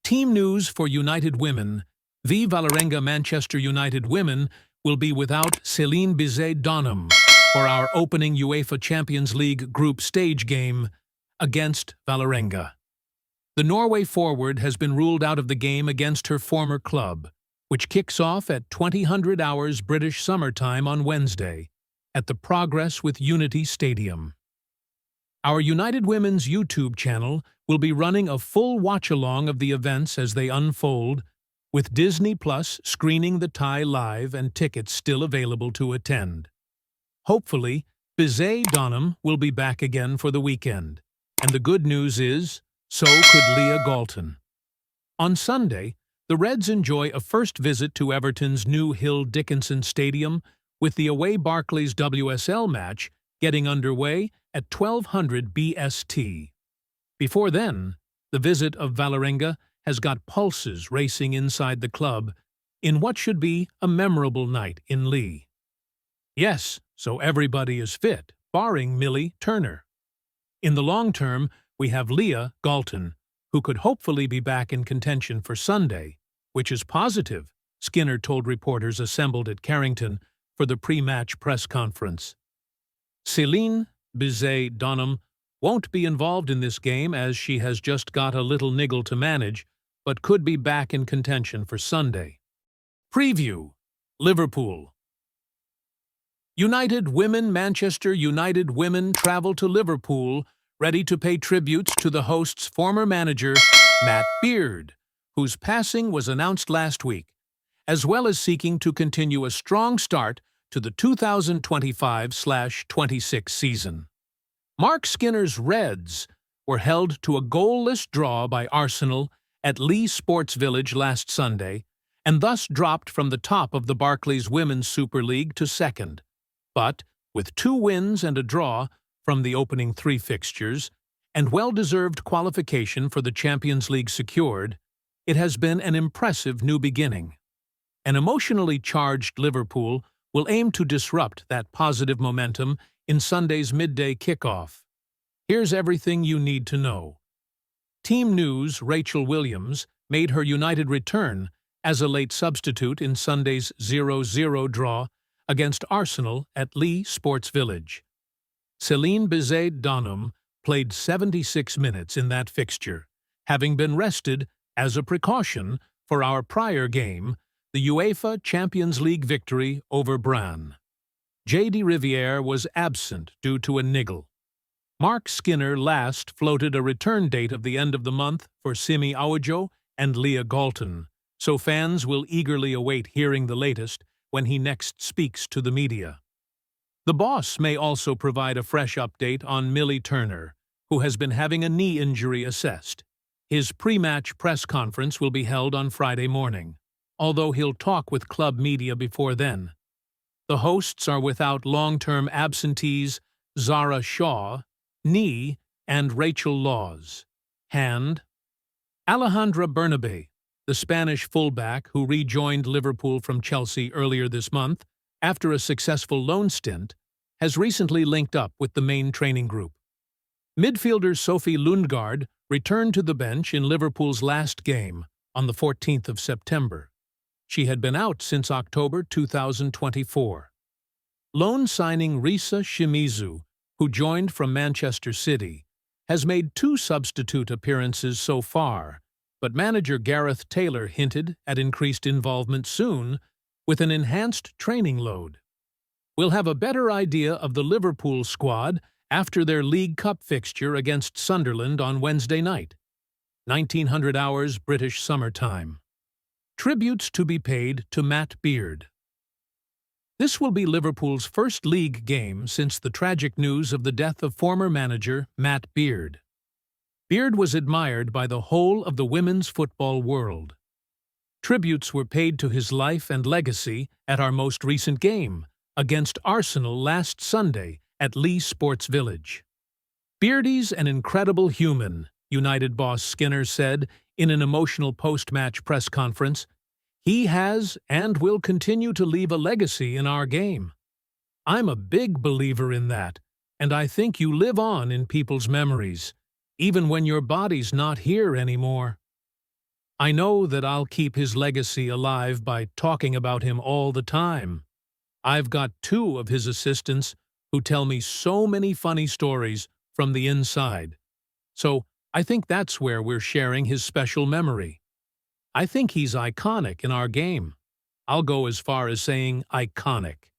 Team news for United Women. The Valerenga Manchester United women will be without Céline Bizet-Donham for our opening UEFA Champions League group stage game against Valerenga. The Norway forward has been ruled out of the game against her former club, which kicks off at 2000 hours British summer time on Wednesday at the Progress with Unity Stadium. Our United Women's YouTube channel will be running a full watch-along of the events as they unfold, with Disney Plus screening the tie live and tickets still available to attend. Hopefully, Bizet-Donham will be back again for the weekend, and the good news is, so could Leah Galton. On Sunday, the Reds enjoy a first visit to Everton's new Hill Dickinson Stadium, with the away Barclays WSL match getting underway at 1200 BST. Before then, the visit of Valerenga has got pulses racing inside the club in what should be a memorable night in Lee. Yes, so everybody is fit, barring Millie Turner. In the long term, we have Leah Galton, who could hopefully be back in contention for Sunday, which is positive, Skinner told reporters assembled at Carrington for the pre-match press conference. Céline Bizet-Donham won't be involved in this game as she has just got a little niggle to manage, but could be back in contention for Sunday. Preview: Liverpool. United Women. Manchester United women travel to Liverpool, ready to pay tributes to the host's former manager, Matt Beard, whose passing was announced last week, as well as seeking to continue a strong start to the 2025-26 season. Mark Skinner's Reds were held to a goalless draw by Arsenal at Lee Sports Village last Sunday, and thus dropped from the top of the Barclays Women's Super League to second. But, with 2 wins and a draw from the opening 3 fixtures, and well-deserved qualification for the Champions League secured, it has been an impressive new beginning. An emotionally charged Liverpool will aim to disrupt that positive momentum in Sunday's midday kickoff. Here's everything you need to know. Team news: Rachel Williams made her United return as a late substitute in Sunday's 0-0 draw against Arsenal at Lee Sports Village. Céline Bizet-Donham played 76 minutes in that fixture, having been rested as a precaution for our prior game, the UEFA Champions League victory over Brann. J.D. Riviere was absent due to a niggle. Mark Skinner last floated a return date of the end of the month for Simi Aojo and Leah Galton, so fans will eagerly await hearing the latest when he next speaks to the media. The boss may also provide a fresh update on Millie Turner, who has been having a knee injury assessed. His pre-match press conference will be held on Friday morning, although he'll talk with club media before then. The hosts are without long-term absentees Zara Shaw, knee, and Rachel Laws, hand. Alejandra Bernabé, the Spanish fullback who rejoined Liverpool from Chelsea earlier this month after a successful loan stint, has recently linked up with the main training group. Midfielder Sophie Lundgaard returned to the bench in Liverpool's last game on the 14th of September. She had been out since October 2024. Loan signing Risa Shimizu, who joined from Manchester City, has made 2 substitute appearances so far, but manager Gareth Taylor hinted at increased involvement soon with an enhanced training load. We'll have a better idea of the Liverpool squad after their League Cup fixture against Sunderland on Wednesday night, 1900 hours British summer time. Tributes to be paid to Matt Beard. This will be Liverpool's first league game since the tragic news of the death of former manager Matt Beard. Beard was admired by the whole of the women's football world. Tributes were paid to his life and legacy at our most recent game, against Arsenal last Sunday at Lee Sports Village. "Beardy's an incredible human," United boss Skinner said in an emotional post-match press conference. "He has and will continue to leave a legacy in our game. I'm a big believer in that, and I think you live on in people's memories, even when your body's not here anymore." I know that I'll keep his legacy alive by talking about him all the time. I've got two of his assistants who tell me so many funny stories from the inside. So I think that's where we're sharing his special memory. I think he's iconic in our game. I'll go as far as saying iconic.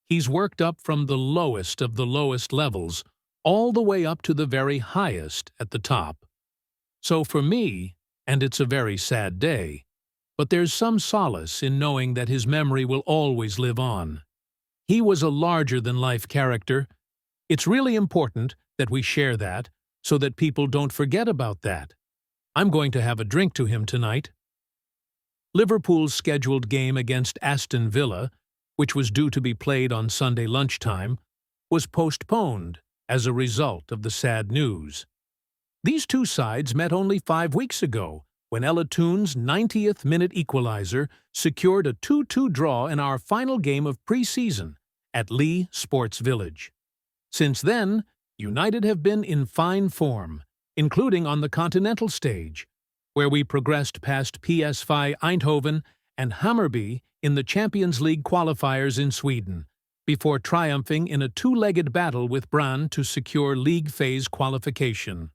He's worked up from the lowest of the lowest levels all the way up to the very highest at the top. So for me, and it's a very sad day, but there's some solace in knowing that his memory will always live on. He was a larger-than-life character. It's really important that we share that so that people don't forget about that. I'm going to have a drink to him tonight. Liverpool's scheduled game against Aston Villa, which was due to be played on Sunday lunchtime, was postponed as a result of the sad news. These two sides met only 5 weeks ago when Ella Toon's 90th-minute equalizer secured a 2-2 draw in our final game of pre-season at Leigh Sports Village. Since then, United have been in fine form, including on the continental stage, where we progressed past PSV Eindhoven and Hammarby in the Champions League qualifiers in Sweden, before triumphing in a two-legged battle with Brann to secure league phase qualification.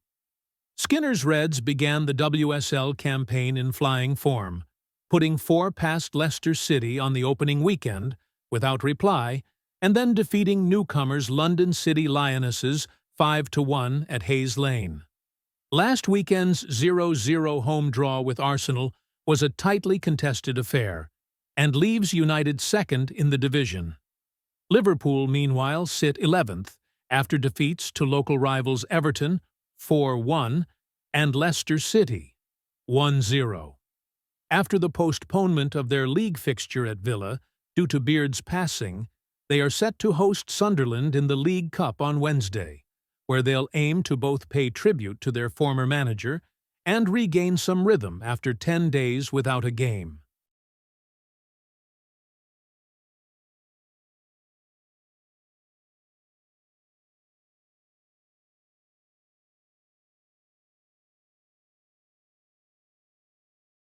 Skinner's Reds began the WSL campaign in flying form, putting 4 past Leicester City on the opening weekend without reply, and then defeating newcomers London City Lionesses 5-1 at Hayes Lane. Last weekend's 0-0 home draw with Arsenal was a tightly contested affair, and leaves United second in the division. Liverpool, meanwhile, sit 11th after defeats to local rivals Everton 4-1 and Leicester City 1-0. After the postponement of their league fixture at Villa due to Beard's passing, they are set to host Sunderland in the League Cup on Wednesday, where they'll aim to both pay tribute to their former manager and regain some rhythm after 10 days without a game.